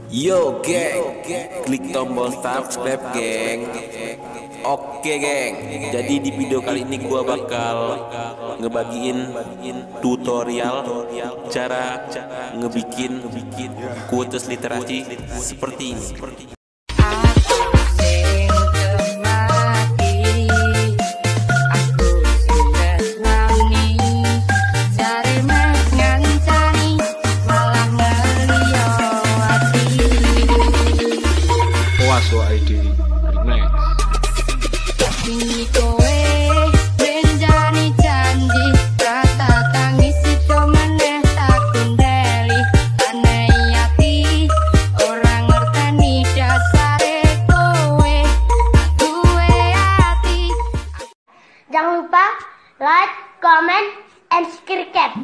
Yo geng, klik tombol subscribe geng. Oke geng, jadi di video kali ini gua bakal ngebagiin tutorial cara ngebikin quotes literasi seperti ini. Waso ID Remix. Jangan lupa like, comment, and subscribe.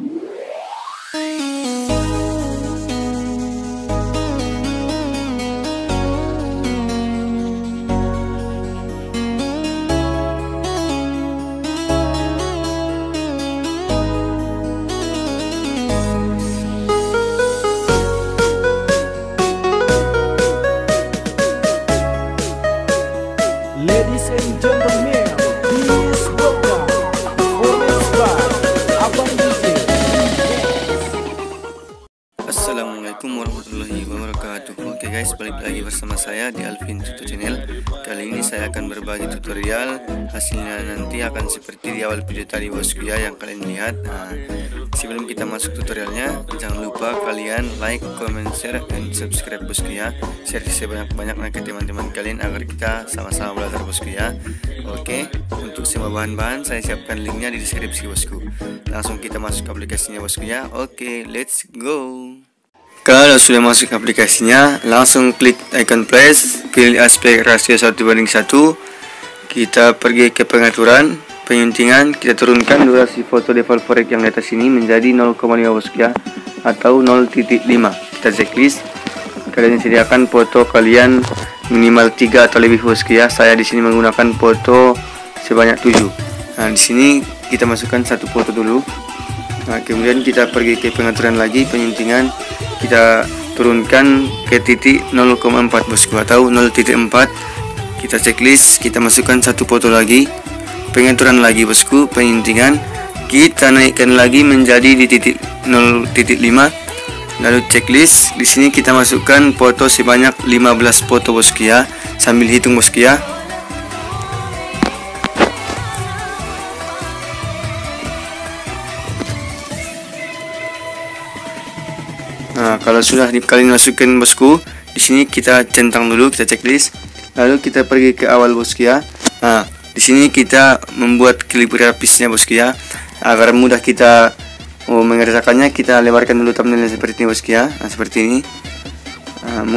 Ladies and gentlemen, please welcome performance by Abang DJ. Assalamualaikum warahmatullahi wabarakatuh. Oke guys, balik lagi bersama saya di Alvin Tuto Channel. Kali ini saya akan berbagi tutorial. Hasilnya nanti akan seperti di awal video tadi bosku ya, yang kalian lihat. Sebelum kita masuk tutorialnya, jangan lupa kalian like, comment, share, dan subscribe bosku ya. Share sebanyak-banyaknya ke teman-teman kalian agar kita sama-sama belajar bosku ya. Oke, untuk semua bahan-bahan saya siapkan linknya di deskripsi bosku. Langsung kita masuk ke aplikasinya bosku ya. Oke, let's go. Kalau sudah masuk aplikasinya, langsung klik icon plus, pilih aspek rasio 1:1. Kita pergi ke pengaturan, penyuntingan, kita turunkan durasi foto default forek yang di atas ini menjadi 0,5 bosku ya, atau 0.5. Kita checklist. Kalian sediakan foto kalian minimal 3 atau lebih bosku ya. Saya di sini menggunakan foto sebanyak 7. Nah, di sini kita masukkan satu foto dulu. Nah, kemudian kita pergi ke pengaturan lagi, penyuntingan, kita turunkan ke titik 0,4 bosku atau 0.4. Kita checklist, kita masukkan satu foto lagi, pengaturan lagi bosku, penyuntingan, kita naikkan lagi menjadi di titik 0.5. Lalu checklist, di sini kita masukkan foto sebanyak 15 foto bosku ya, sambil hitung bosku ya. Nah, kalau sudah kalian masukkan bosku, di sini kita centang dulu, kita checklist. Lalu kita pergi ke awal bosku ya. Nah, di sini kita membuat klip grafiknya bosku ya. Agar mudah kita mengerjakannya, kita lebarkan dulu thumbnailnya seperti ini bosku ya. Nah, seperti ini. Nah,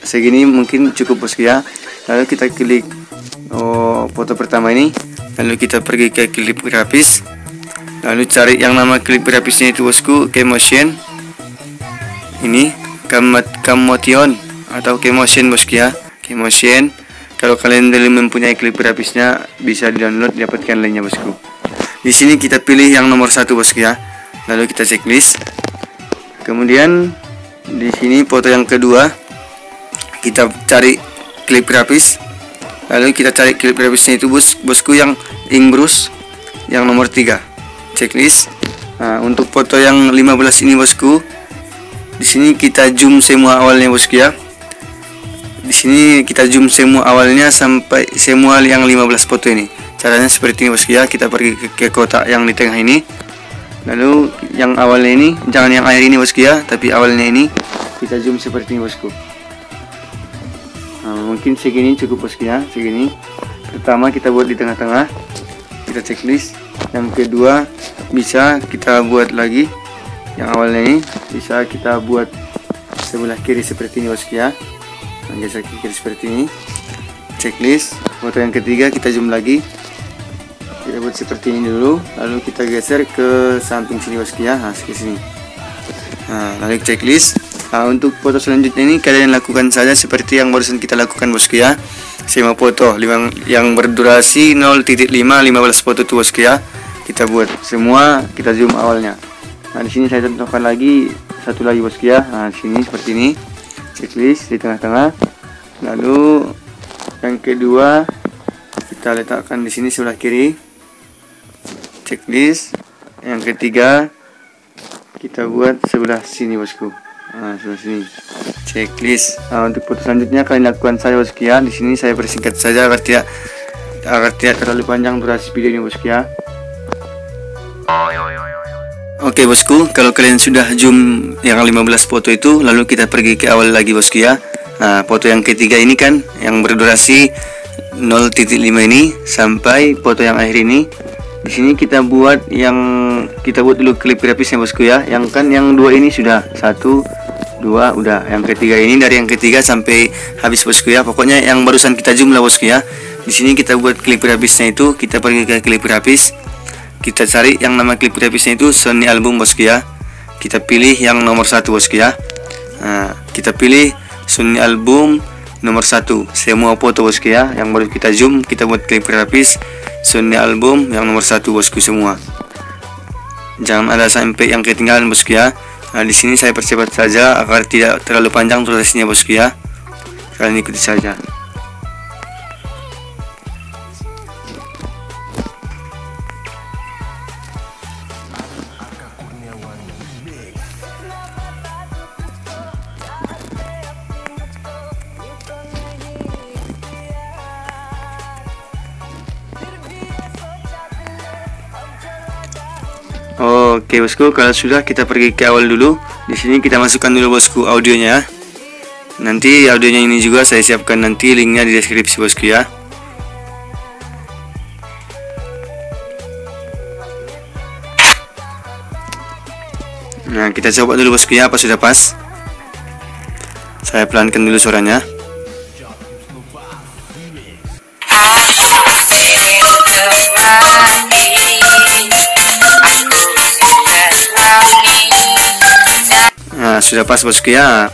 segini mungkin cukup bosku ya. Lalu kita klik foto pertama ini. Lalu kita pergi ke klip grafis. Lalu cari yang nama klip grafisnya itu bosku, Kmotion. Ini Kmotion atau Kmotion bosku ya, Kmotion. Kalau kalian belum mempunyai klip grafisnya, bisa di-download, dapatkan lainnya bosku. Di sini kita pilih yang nomor 1 bosku ya. Lalu kita checklist. Kemudian di sini foto yang kedua, kita cari klip grafis. Lalu kita cari klip grafisnya itu bosku yang Ingbrush yang nomor 3. Checklist. Nah, untuk foto yang 15 ini bosku, di sini kita zoom semua awalnya bosku ya. Di sini kita zoom semua awalnya sampai semua yang 15 foto ini. Caranya seperti ini bosku ya. Kita pergi ke kotak yang di tengah ini. Lalu yang awalnya ini, jangan yang akhir ini bosku ya, tapi awalnya ini kita zoom seperti ini bosku. Nah, mungkin segini cukup bosku ya, segini. Pertama kita buat di tengah-tengah. Kita checklist. Yang kedua bisa kita buat lagi, yang awalnya ini bisa kita buat sebelah kiri seperti ini bosku ya. Geser ke kiri seperti ini. Checklist. Foto yang ketiga kita zoom lagi, kita buat seperti ini dulu. Lalu kita geser ke samping sini bosku ya. Nah, ke sini. Nah, lalu checklist. Nah, untuk foto selanjutnya ini kalian lakukan saja seperti yang barusan kita lakukan bosku ya. Semua foto yang berdurasi 0.5, 15 foto tuh bosku ya. Kita buat semua, kita zoom awalnya. Nah, di sini saya contohkan lagi satu lagi bosku ya. Nah, sini seperti ini. Checklist di tengah-tengah. Lalu yang kedua kita letakkan di sini sebelah kiri. Checklist. Yang ketiga kita buat sebelah sini bosku. Nah, sebelah sini. Checklist. Nah, untuk foto selanjutnya kalian lakukan saja bosku ya. Di sini saya persingkat saja agar tidak terlalu panjang durasi video ini bosku ya. Oke bosku, kalau kalian sudah zoom yang 15 foto itu, lalu kita pergi ke awal lagi bosku ya. Nah, foto yang ketiga ini kan yang berdurasi 0.5 ini sampai foto yang akhir ini. Di sini kita buat dulu klip grapisnya bosku ya. Yang dua ini sudah 1, 2 udah. Yang ketiga ini dari yang ketiga sampai habis bosku ya. Pokoknya yang barusan kita zoom lah bosku ya. Di sini kita buat klip grafisnya itu, kita pergi ke klip grafis. Kita cari yang nama klip grafisnya itu Sony Album bosku ya. Kita pilih yang nomor 1 bosku ya. Nah, kita pilih Sony Album nomor 1. Semua foto bosku ya. Yang baru kita zoom, kita buat klip grafis Sony Album yang nomor 1 bosku semua. Jangan ada sampai yang ketinggalan bosku ya. Nah, di sini saya percepat saja agar tidak terlalu panjang prosesnya bosku ya. Kalian ikuti saja. Oke bosku, kalau sudah kita pergi ke awal dulu. Di sini kita masukkan dulu bosku audionya. Nanti audionya ini juga saya siapkan nanti linknya di deskripsi bosku ya. Nah, kita coba dulu bosku ya, apa sudah pas. Saya pelankan dulu suaranya. Nah, sudah pas bosku ya.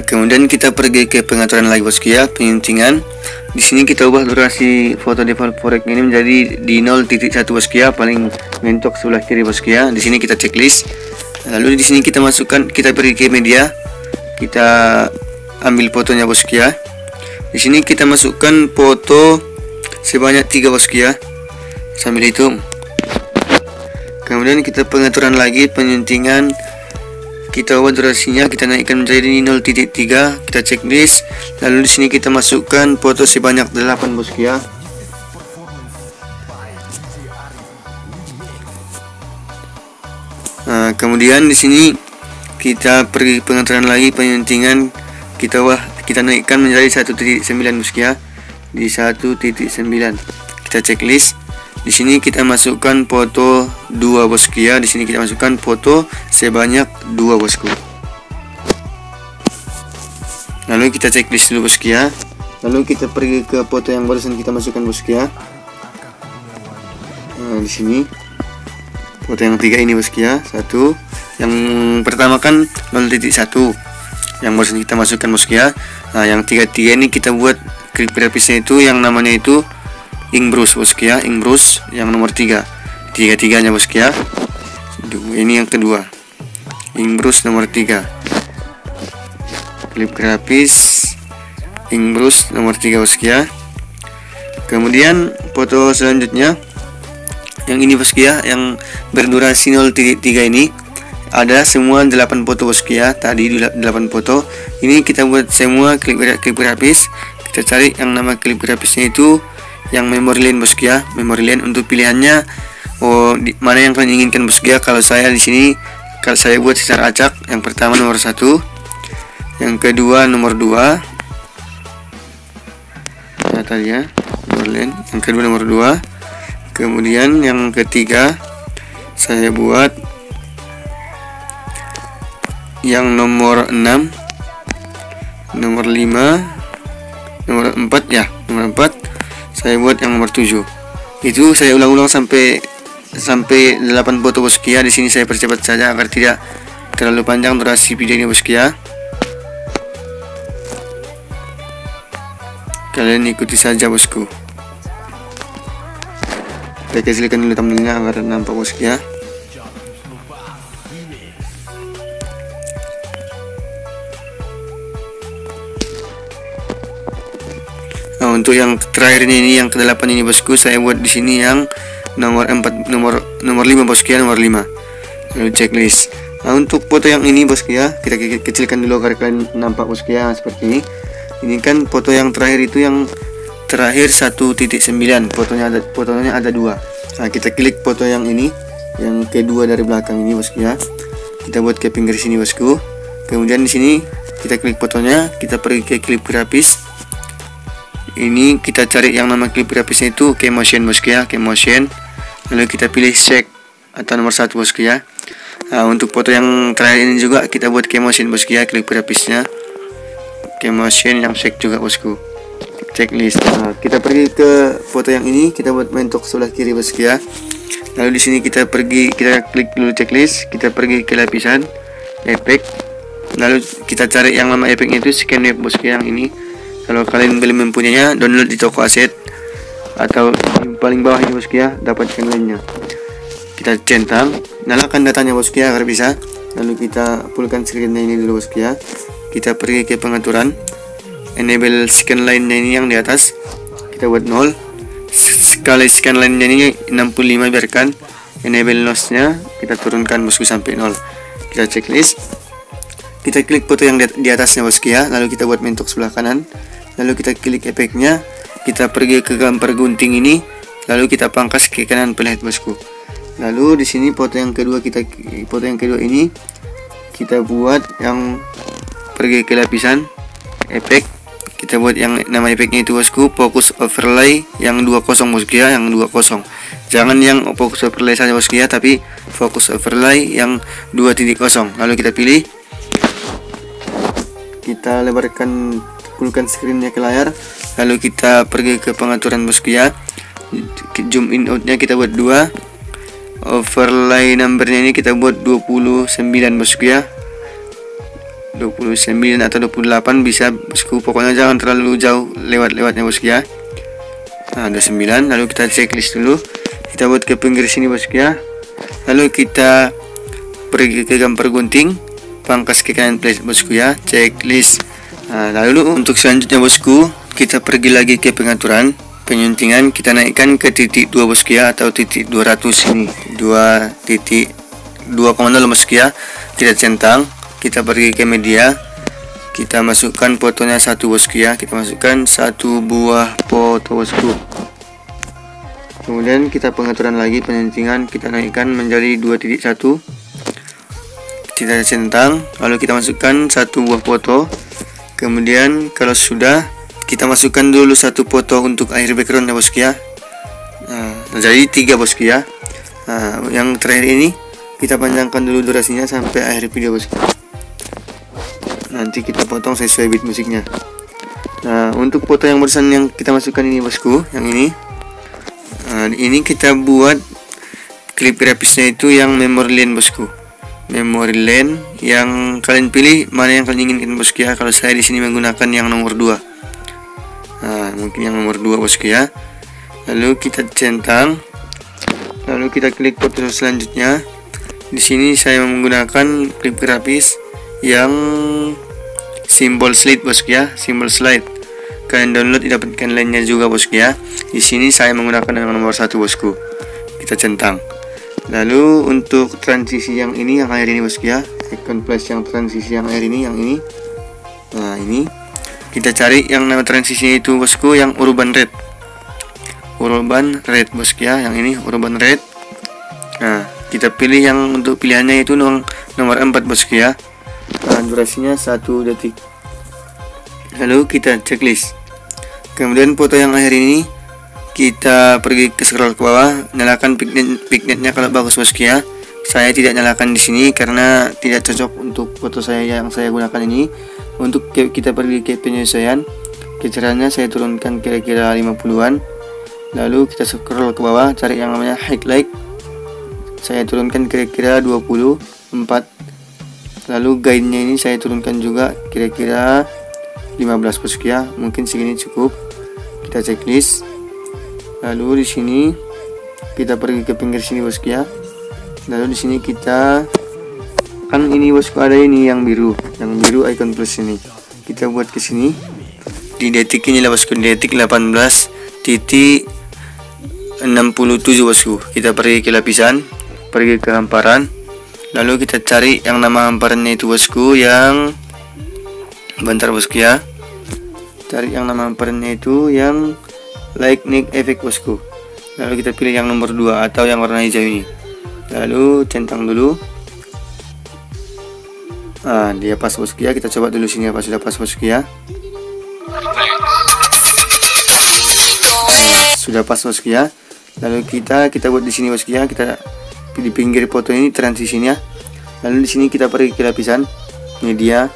Kemudian kita pergi ke pengaturan lagi bosku ya, penyuntingan. Di sini kita ubah durasi foto default forek ini menjadi di 0.1 bosku ya, paling mentok sebelah kiri bosku ya. Di sini kita checklist. Lalu di sini kita masukkan, kita pergi ke media. Kita ambil fotonya bosku ya. Di sini kita masukkan foto sebanyak 3 bosku ya. Sambil hitung. Kemudian kita pengaturan lagi penyuntingan. Kita ubah durasinya, kita naikkan menjadi 0.3, kita checklist. Lalu di sini kita masukkan foto sebanyak 8 bosku ya. Nah, kemudian di sini kita pergi pengaturan lagi penyuntingan, kita naikkan menjadi 1.9 bosku ya. Di 1.9 kita checklist. Di sini kita masukkan foto 2 bosku ya. Di sini kita masukkan foto sebanyak 2 bosku. Lalu kita checklist dulu bosku ya. Lalu kita pergi ke foto yang barusan kita masukkan bosku ya. Nah, di sini foto yang 3 ini bosku ya. 1. Yang pertama kan 0.1 yang barusan kita masukkan bosku ya. Nah, yang 3 ini kita buat klip grafisnya itu yang namanya itu Ingbrush bosku ya, Ingbrush yang nomor 3. 3-3-nya bosku ya. Ini yang kedua. Ingbrush nomor 3. Klip grafis Ingbrush nomor 3 bosku ya. Kemudian foto selanjutnya yang ini bosku ya, yang berdurasi 0.3 ini ada semua 8 foto bosku ya. Tadi 8 foto. Ini kita buat semua klip grafis. Kita cari yang nama klip grafisnya itu yang memory lane bosku ya. Memory lane untuk pilihannya mana yang kalian inginkan bosku ya. Kalau saya di sini kalau saya buat secara acak, yang pertama nomor 1, yang kedua nomor 2 tadi ya, memory lane. Yang kedua nomor 2. Kemudian yang ketiga saya buat yang nomor 6, nomor 5, nomor 4 ya, nomor 4 saya buat yang nomor 7. Itu saya ulang-ulang sampai 8 foto bosku ya. Di sini saya percepat saja agar tidak terlalu panjang durasi video ini bosku ya. Kalian ikuti saja bosku. Saya kecilkan dulu thumbnailnya agar nampak bosku ya. untuk yang terakhirnya ini, yang ke-8 ini bosku, saya buat di sini yang nomor 5 bosku ya, nomor 5. Lalu checklist. Nah, untuk foto yang ini bosku ya, kita kecilkan dulu agar kalian nampak bosku ya, seperti ini. Ini kan foto yang terakhir itu, yang terakhir 1.9, fotonya ada 2. Nah, kita klik foto yang ini, yang kedua dari belakang ini bosku ya. Kita buat ke pinggir sini bosku. Kemudian di sini kita klik fotonya, kita pergi ke klip grafis. Ini kita cari yang nama klip grafisnya itu Keymotion bosku ya, Keymotion. Lalu kita pilih shake atau nomor 1 bosku ya. Nah, untuk foto yang terakhir ini juga kita buat Keymotion bosku ya, klip grafisnya Keymotion yang shake juga bosku. Checklist. Nah, kita pergi ke foto yang ini, kita buat mentok sebelah kiri bosku ya. Lalu di sini kita klik dulu checklist, kita pergi ke lapisan efek. Lalu kita cari yang nama efeknya itu scan wave bosku yang ini. Kalau kalian belum mempunyainya, download di toko aset atau di paling bawah ini bosku ya, dapatkan lainnya. Kita centang, nyalakan datanya bosku ya agar bisa. Lalu kita fullkan screennya ini dulu bosku ya. Kita pergi ke pengaturan, enable scan line-nya ini yang di atas, kita buat 0. Sekali scan line-nya ini 65, biarkan. Enable loss-nya kita turunkan bosku sampai 0. Kita checklist, kita klik foto yang di atasnya bosku ya. Lalu kita buat mentok sebelah kanan. Lalu kita klik efeknya, kita pergi ke gambar gunting ini, lalu kita pangkas ke kanan pelet bosku. Lalu di sini foto yang kedua ini kita buat yang pergi ke lapisan efek, kita buat yang nama efeknya itu bosku focus overlay yang 20 bosku ya, yang 20. Jangan yang focus overlay saja bosku ya, tapi focus overlay yang 2.0. Lalu kita pilih, kita lebarkan, fullkan screennya ke layar. Lalu kita pergi ke pengaturan bosku ya, zoom in outnya kita buat 2, overlay numbernya ini kita buat 29 bosku ya, 29 atau 28 bisa bosku, pokoknya jangan terlalu jauh lewatnya bosku ya. Nah, 29. Lalu kita checklist dulu, kita buat ke pinggir sini bosku ya. Lalu kita pergi ke gambar gunting, pangkas ke kanan plate bosku ya, checklist. Nah, lalu untuk selanjutnya bosku, kita pergi lagi ke pengaturan penyuntingan, kita naikkan ke titik 2 bosku ya, atau titik 200 ini, 2.2,0 bosku ya. Kita centang, kita pergi ke media, kita masukkan fotonya 1 bosku ya, kita masukkan 1 buah foto bosku. Kemudian kita pengaturan lagi penyuntingan, kita naikkan menjadi 2.1, kita centang, lalu kita masukkan 1 buah foto. Kemudian kalau sudah, kita masukkan dulu 1 foto untuk akhir background ya bosku ya. Nah, jadi 3 bosku ya. Nah, yang terakhir ini kita panjangkan dulu durasinya sampai akhir video bosku. Nanti kita potong sesuai beat musiknya. Nah, untuk foto yang barusan yang kita masukkan ini bosku, yang ini. Nah, ini kita buat klip grafisnya itu yang memory lane bosku. Memory lane yang kalian pilih mana yang kalian inginkan bosku ya. Kalau saya di sini menggunakan yang nomor 2. Nah, mungkin yang nomor 2 bosku ya. Lalu kita centang, lalu kita klik foto selanjutnya. Di sini saya menggunakan klip grafis yang simbol slide bosku ya, simbol slide. Kalian download dapatkan lainnya juga bosku ya. Di sini saya menggunakan yang nomor 1 bosku. Kita centang. Lalu untuk transisi yang ini, yang akhir ini bosku ya, icon plus yang transisi yang akhir ini, yang ini. Nah, ini kita cari yang nama transisinya itu bosku yang urban red. Urban red bosku ya, yang ini urban red. Nah, kita pilih yang untuk pilihannya itu nomor 4 bosku ya. Nah, durasinya 1 detik. Lalu kita checklist. Kemudian foto yang akhir ini kita pergi ke scroll ke bawah, nyalakan pignetnya kalau bagus bosku ya. Saya tidak nyalakan di sini karena tidak cocok untuk foto saya yang saya gunakan ini. Untuk kita pergi ke penyesuaian, kecerahannya saya turunkan kira-kira 50-an. Lalu kita scroll ke bawah, cari yang namanya highlight, saya turunkan kira-kira 24. Lalu guide-nya ini saya turunkan juga kira-kira 15 bosku ya, mungkin segini cukup. Kita checklist. Lalu di sini kita pergi ke pinggir sini bosku ya. Lalu di sini kita kan ini bosku ada ini yang biru icon plus ini. Kita buat ke sini. di detik ini lah bosku, di detik 18.67 bosku. Kita pergi ke lapisan, pergi ke hamparan, lalu kita cari yang nama hamparannya itu bosku, yang bentar bosku ya, cari yang nama hamparannya itu yang lightning effect bosku. Lalu kita pilih yang nomor 2 atau yang warna hijau ini, lalu centang dulu. Dia pas bosku ya, kita coba dulu sini apa sudah pas bosku ya. Sudah pas bosku ya. Lalu kita buat di sini bosku ya, kita di pinggir foto ini transisinya. Lalu di sini kita pergi ke lapisan media.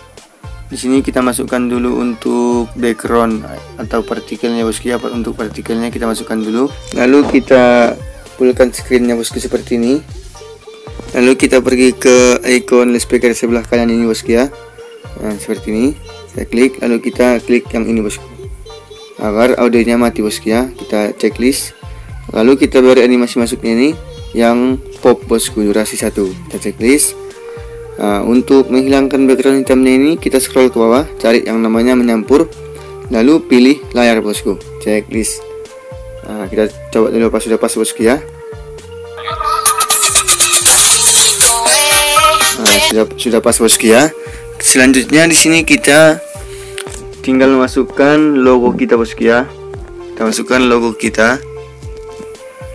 Di sini kita masukkan dulu untuk background atau partikelnya bosku ya. Untuk partikelnya kita masukkan dulu. Lalu kita fullkan screennya bosku seperti ini. Lalu kita pergi ke icon speaker sebelah kanan ini bosku ya. Seperti ini. Saya klik, lalu kita klik yang ini bosku, agar audionya mati bosku ya. Kita checklist, lalu kita beri animasi masuknya ini yang pop bosku, durasi 1. Kita checklist. Untuk menghilangkan background hitamnya ini kita scroll ke bawah, cari yang namanya menyampur, lalu pilih layar bosku, checklist. Kita coba dulu apa sudah pas bosku ya. Sudah pas bosku ya. Selanjutnya di sini kita tinggal masukkan logo kita bosku ya. Kita masukkan logo kita.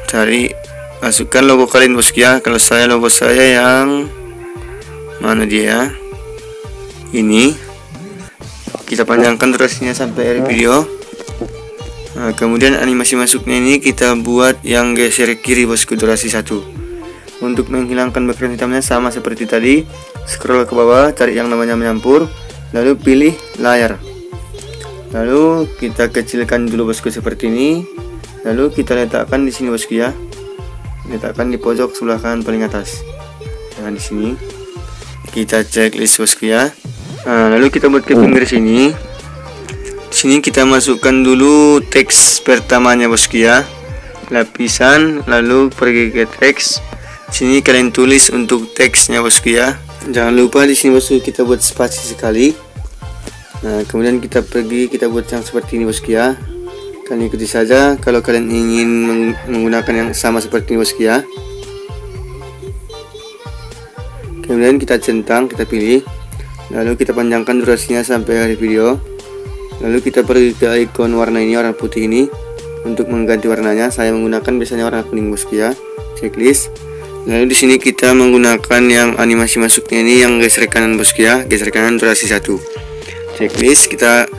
Cari masukkan logo kalian bosku ya. Kalau saya logo saya yang mana dia? Ini. Kita panjangkan durasinya sampai akhir video. Kemudian animasi masuknya ini kita buat yang geser kiri bosku, durasi 1. Untuk menghilangkan background hitamnya sama seperti tadi, scroll ke bawah, cari yang namanya menyampur, lalu pilih layar. Lalu kita kecilkan dulu bosku seperti ini. Lalu kita letakkan di sini bosku ya. Letakkan di pojok sebelah kanan paling atas. Nah, di sini. Kita checklist bosku ya. Lalu kita buat ke pinggir sini. Di sini kita masukkan dulu teks pertamanya bosku ya. Lapisan, lalu pergi ke teks. Sini kalian tulis untuk teksnya bosku ya. Jangan lupa di sini bosku kita buat spasi sekali. Kemudian kita pergi, kita buat yang seperti ini bosku ya. Kalian ikuti saja kalau kalian ingin menggunakan yang sama seperti ini bosku ya. Kemudian kita centang, kita pilih, lalu kita panjangkan durasinya sampai akhir video. Lalu kita pergi ke icon warna ini, warna putih ini. Untuk mengganti warnanya saya menggunakan biasanya warna kuning bosku ya. Checklist. Lalu di sini kita menggunakan yang animasi masuknya ini yang geser kanan bosku ya, geser kanan durasi 1. Checklist, kita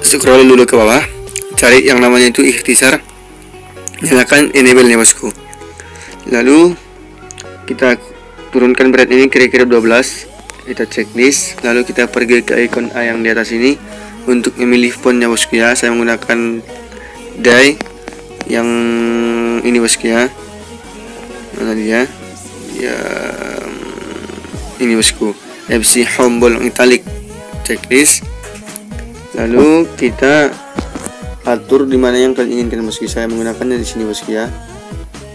scroll dulu ke bawah, cari yang namanya itu ikhtisar, nyalakan enable nya bosku. Lalu kita turunkan berat ini kira-kira 12. Kita checklist, lalu kita pergi ke icon A yang di atas ini untuk memilih fontnya bosku ya. Saya menggunakan dye yang ini bosku ya. Mana dia? Ya, ini bosku, FC Humble Italic. Checklist. Lalu kita atur di mana yang kalian inginkan bosku. Saya menggunakannya di sini bosku ya.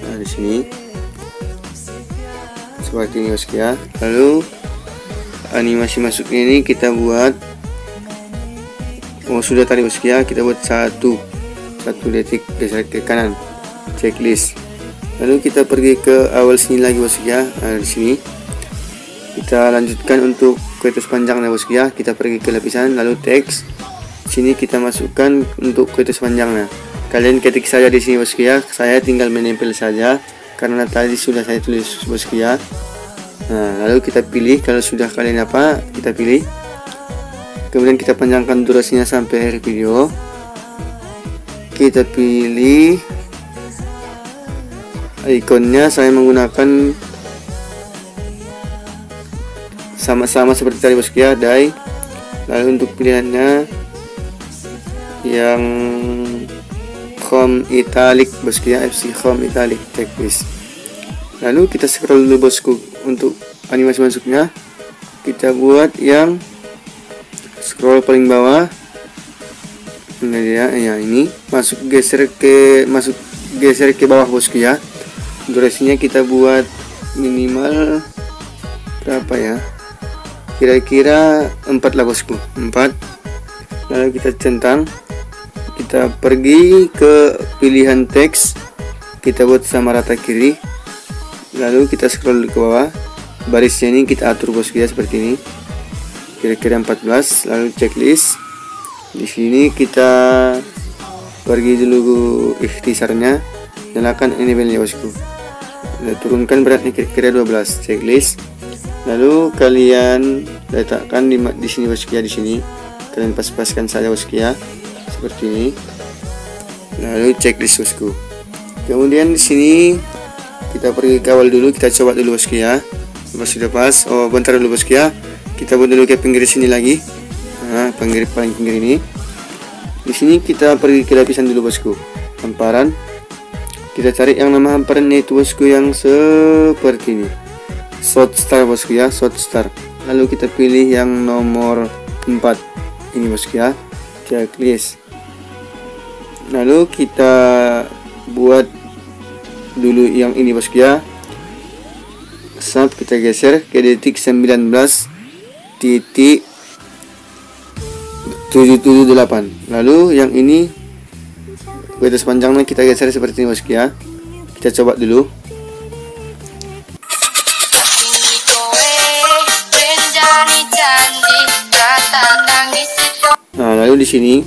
Nah, di sini seperti ini bosku ya. Lalu animasi masuknya ini kita buat, sudah tadi bosku ya, kita buat 1 detik geser ke kanan. Checklist. Lalu kita pergi ke awal sini lagi bosku ya. Di sini kita lanjutkan untuk kuetus panjangnya bosku ya. Kita pergi ke lapisan, lalu teks. Sini kita masukkan untuk kuetus panjangnya. Kalian ketik saja di sini bosku ya. Saya tinggal menempel saja karena tadi sudah saya tulis bosku ya. Lalu kita pilih, kalau sudah kalian apa, kita pilih. Kemudian kita panjangkan durasinya sampai akhir video. Kita pilih ikonnya, saya menggunakan sama-sama seperti tadi bosku ya, dye. Lalu untuk pilihannya yang Home Italic bosku ya, FC Home Italic checklist. Lalu kita scroll dulu bosku untuk animasi masuknya. Kita buat yang scroll paling bawah. Ini dia ya, ini geser ke bawah bosku ya. Durasinya kita buat minimal berapa ya, kira-kira 4 lah bosku, 4. lalu kita centang, kita pergi ke pilihan teks, kita buat sama rata kiri, lalu kita scroll ke bawah, barisnya ini kita atur bosku ya seperti ini, kira-kira 14, lalu checklist. Di sini kita pergi dulu ikhtisarnya, nyalakan enable-nya bosku, lalu turunkan beratnya kira-kira 12, checklist. Lalu kalian letakkan di sini bosku ya, di sini kalian pas-paskan saja bosku ya seperti ini, lalu checklist bosku. Kemudian di sini kita pergi ke awal dulu, kita coba dulu bosku ya. Pas sudah pas, oh bentar dulu bosku ya, kita buat dulu ke pinggir sini lagi, nah paling pinggir ini. Di sini kita pergi ke lapisan dulu bosku, hamparan. Kita cari yang nama hamparannya itu bosku yang seperti ini, short star bosku ya, short star. Lalu kita pilih yang nomor 4 ini bosku ya, checklist. Lalu kita buat dulu yang ini bosku ya, sub kita geser ke detik 19.778. lalu yang ini garis panjangnya kita geser seperti ini bosku ya, kita coba dulu. Nah, lalu di sini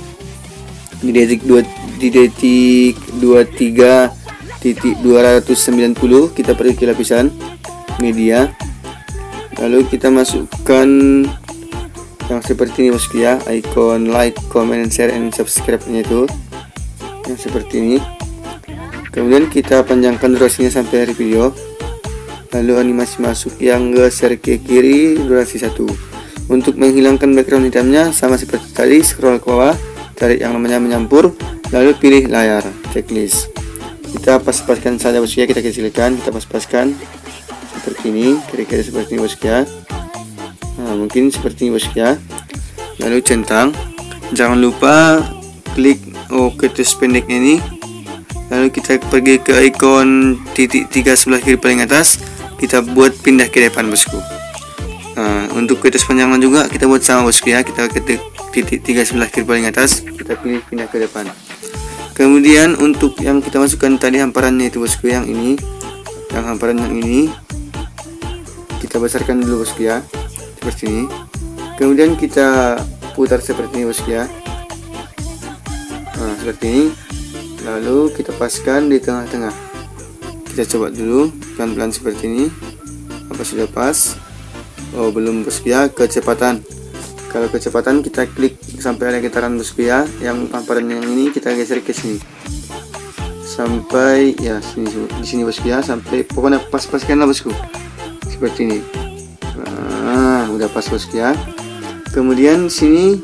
di detik 23.290 kita pergi ke lapisan media, lalu kita masukkan yang seperti ini bosku ya, icon like, comment, and share, and subscribe nya itu yang seperti ini. Kemudian kita panjangkan durasinya sampai akhir video, lalu animasi masuk yang geser ke kiri durasi 1. Untuk menghilangkan background hitamnya sama seperti tadi, scroll ke bawah, cari yang namanya menyampur, lalu pilih layar, checklist. Kita pas-paskan saja bosku ya, kita kecilkan, kita pas-paskan seperti ini, kira-kira seperti ini bosku ya. Nah mungkin seperti ini bosku ya. Lalu centang, jangan lupa klik ke tus pendeknya ini, lalu kita pergi ke ikon titik 3 sebelah kiri paling atas, kita buat pindah ke depan bosku. Nah, untuk ke atas panjangnya juga kita buat sama bosku ya, kita ketik titik 3 sebelah kiri paling atas, kita pilih pindah ke depan. Kemudian untuk yang kita masukkan tadi hamparannya itu bosku, yang ini, yang hamparan yang ini kita besarkan dulu bosku ya, seperti ini. Kemudian kita putar seperti ini bosku ya, nah seperti ini. Lalu kita paskan di tengah-tengah, kita coba dulu pelan-pelan seperti ini. Apa sudah pas? Oh belum bosku ya. Kecepatan, kalau kecepatan kita klik sampai ada getaran bosku ya, yang hamparan yang ini kita geser ke sini sampai ya sini, di sini bosku ya, sampai pokoknya pas-paskan lah bosku seperti ini. Nah udah pas bosku ya. Kemudian sini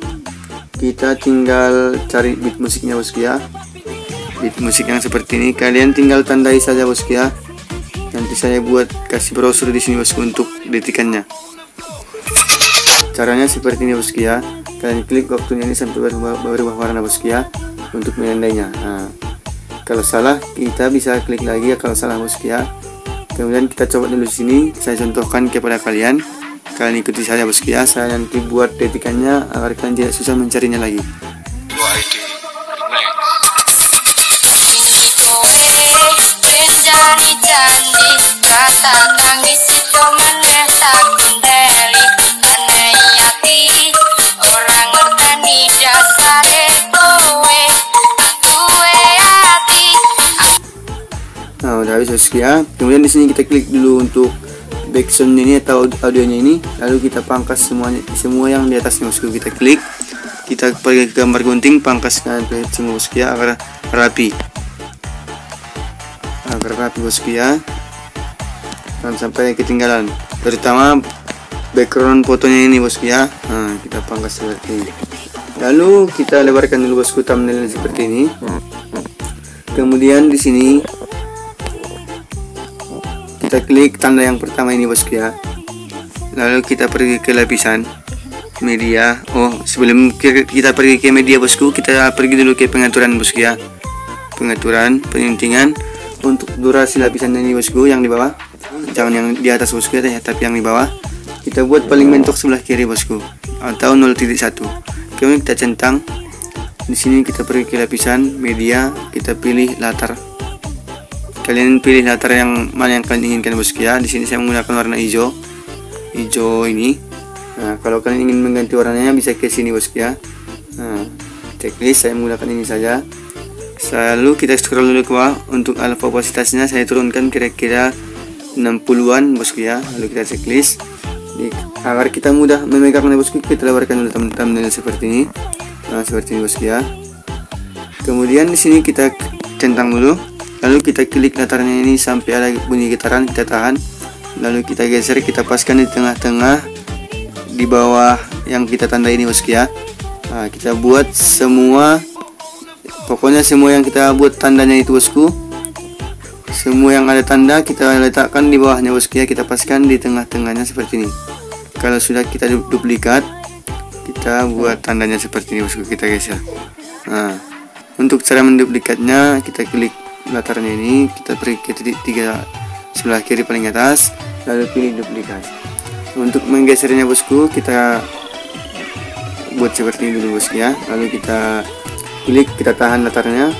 kita tinggal cari beat musiknya bosku ya, beat musik yang seperti ini kalian tinggal tandai saja bosku ya. Nanti saya buat kasih brosur di sini bosku untuk detikannya. Caranya seperti ini bosku ya, kalian klik waktunya ini sampai berubah warna bosku ya untuk menandainya. Nah, kalau salah kita bisa klik lagi ya kalau salah bosku ya. Kemudian kita coba dulu di sini, saya contohkan kepada kalian, kalian ikuti saja bosku ya. Saya nanti buat detikannya agar kalian tidak susah mencarinya lagi. Nah udah habis bosku ya. Kemudian di sini kita klik dulu untuk backsound ini atau audionya ini, lalu kita pangkas semuanya, semua yang di atasnya bosku. Kita klik, kita pergi ke gambar gunting, pangkaskan semua bosku ya agar rapi, bosku ya, jangan sampai ketinggalan, terutama background fotonya ini bosku ya. Nah kita pangkas seperti ini, lalu kita lebarkan dulu bosku thumbnailnya seperti ini. Kemudian di sini kita klik tanda yang pertama ini bosku ya, lalu kita pergi ke lapisan media. Oh sebelum kita pergi ke media bosku, kita pergi dulu ke pengaturan bosku ya, pengaturan penyuntingan. Untuk durasi lapisan ini bosku yang di bawah, jangan yang di atas bosku ya, tapi yang di bawah kita buat paling mentok sebelah kiri bosku, atau 0.1. kemudian kita centang. Di sini kita pergi ke lapisan media, kita pilih latar. Kalian pilih latar yang mana yang kalian inginkan bosku ya. Di sini saya menggunakan warna hijau ini. Nah, kalau kalian ingin mengganti warnanya bisa ke sini bosku ya. Nah, checklist saya menggunakan ini saja. Lalu kita scroll dulu ke bawah. Untuk alpha opasitasnya saya turunkan kira-kira 60-an bosku ya. Lalu kita checklist. Agar kita mudah memegangnya bosku, kita lebarkan dulu thumbnail seperti ini. Nah, seperti ini bosku ya. Kemudian di sini kita centang dulu. Lalu kita klik latarnya ini sampai ada bunyi getaran, kita tahan. Lalu kita geser, kita paskan di tengah-tengah di bawah yang kita tanda ini bosku ya. Nah, kita buat semua, pokoknya semua yang kita buat tandanya itu bosku. Semua yang ada tanda kita letakkan di bawahnya bosku ya. Kita paskan di tengah-tengahnya seperti ini. Kalau sudah kita duplikat, kita buat tandanya seperti ini bosku, kita geser. Nah, untuk cara menduplikatnya kita klik latarnya ini, kita pergi ke titik 3 sebelah kiri paling atas, lalu pilih duplikat. Untuk menggesernya bosku, kita buat seperti ini dulu bosku ya. Lalu kita klik, kita tahan latarnya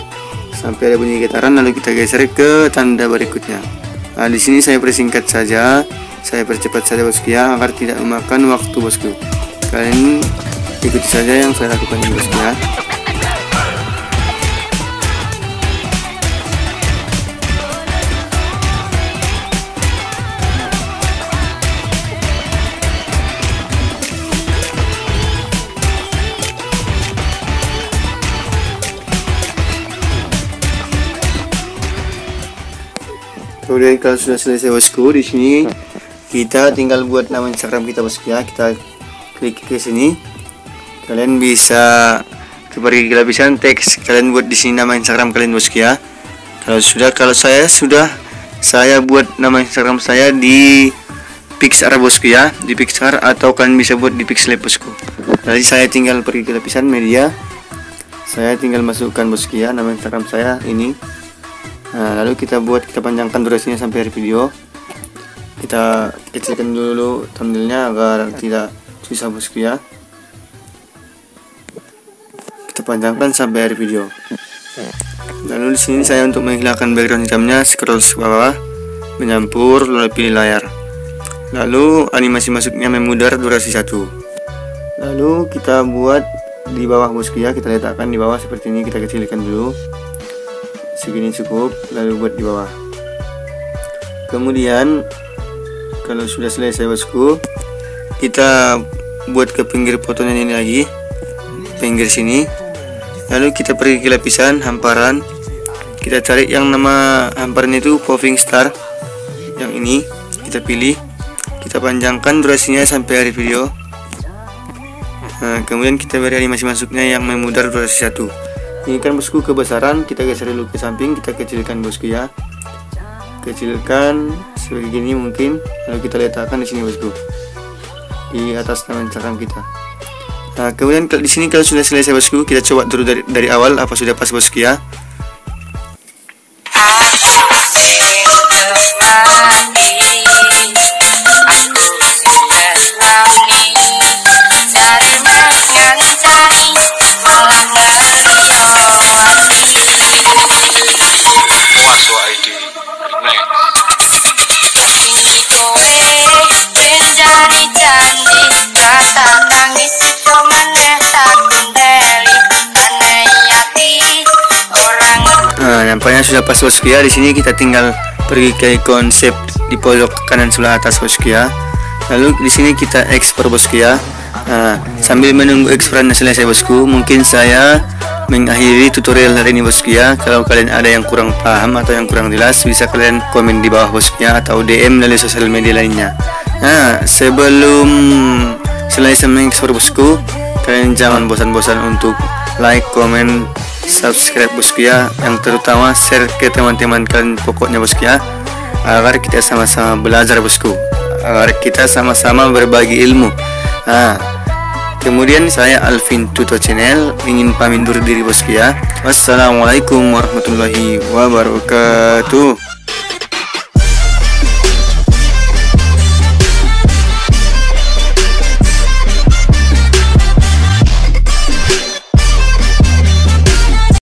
sampai ada bunyi getaran, lalu kita geser ke tanda berikutnya. Nah, di sini saya persingkat saja, saya percepat saja bosku ya, agar tidak memakan waktu bosku. Kalian ikuti saja yang saya lakukan ini bosku ya. Kemudian kalau sudah selesai bosku, di sini kita tinggal buat nama Instagram kita bosku ya. Kita klik ke sini. Kalian bisa pergi ke lapisan teks. Kalian buat di sini nama Instagram kalian bosku ya. Kalau saya buat nama Instagram saya di Pixar bosku ya, di Pixar, atau kalian bisa buat di Pixlab bosku. Jadi saya tinggal pergi ke lapisan media. Saya tinggal masukkan bosku ya nama Instagram saya ini. Nah, lalu kita panjangkan durasinya sampai akhir video. Kita kecilkan dulu thumbnailnya agar tidak susah bosku ya. Kita panjangkan sampai akhir video. Lalu di sini saya untuk menghilangkan background hitamnya scroll ke bawah, menyampur, lalu pilih layar. Lalu animasi masuknya memudar durasi 1. Lalu kita buat di bawah bosku ya, kita letakkan di bawah seperti ini, kita kecilkan dulu. Segini cukup, lalu buat di bawah. Kemudian kalau sudah selesai bosku, kita buat ke pinggir fotonya ini lagi, pinggir sini. Lalu kita pergi ke lapisan hamparan, kita cari yang nama hamparan itu Moving Star, yang ini kita pilih, kita panjangkan durasinya sampai akhir video. Nah, kemudian kita beri animasi masuknya yang memudar durasi 1. Ini kan bosku kebesaran, kita geser dulu ke samping, kita kecilkan bosku ya. Kecilkan sebegini mungkin, lalu kita letakkan di sini bosku, di atas nama Instagram kita. Nah, kemudian di sini kalau sudah selesai bosku, kita coba dulu dari awal apa sudah pas bosku ya. Nah, nampaknya sudah pas bosku ya. Di sini kita tinggal pergi ke konsep di pojok kanan sebelah atas bosku ya. Lalu di sini kita ekspor bosku ya. Nah, sambil menunggu eksporannya selesai bosku, mungkin saya mengakhiri tutorial hari ini bosku ya. Kalau kalian ada yang kurang paham atau yang kurang jelas, bisa kalian komen di bawah bosku ya, atau DM melalui sosial media lainnya. Nah, sebelum selesai mengekspor bosku, kalian jangan bosan-bosan untuk like, comment, subscribe bosku ya, yang terutama share ke teman-teman kalian pokoknya bosku ya, agar kita sama-sama belajar bosku, agar kita sama-sama berbagi ilmu. Nah, kemudian saya Alvin Tuto Channel ingin pamit undur diri bosku ya. Wassalamualaikum warahmatullahi wabarakatuh.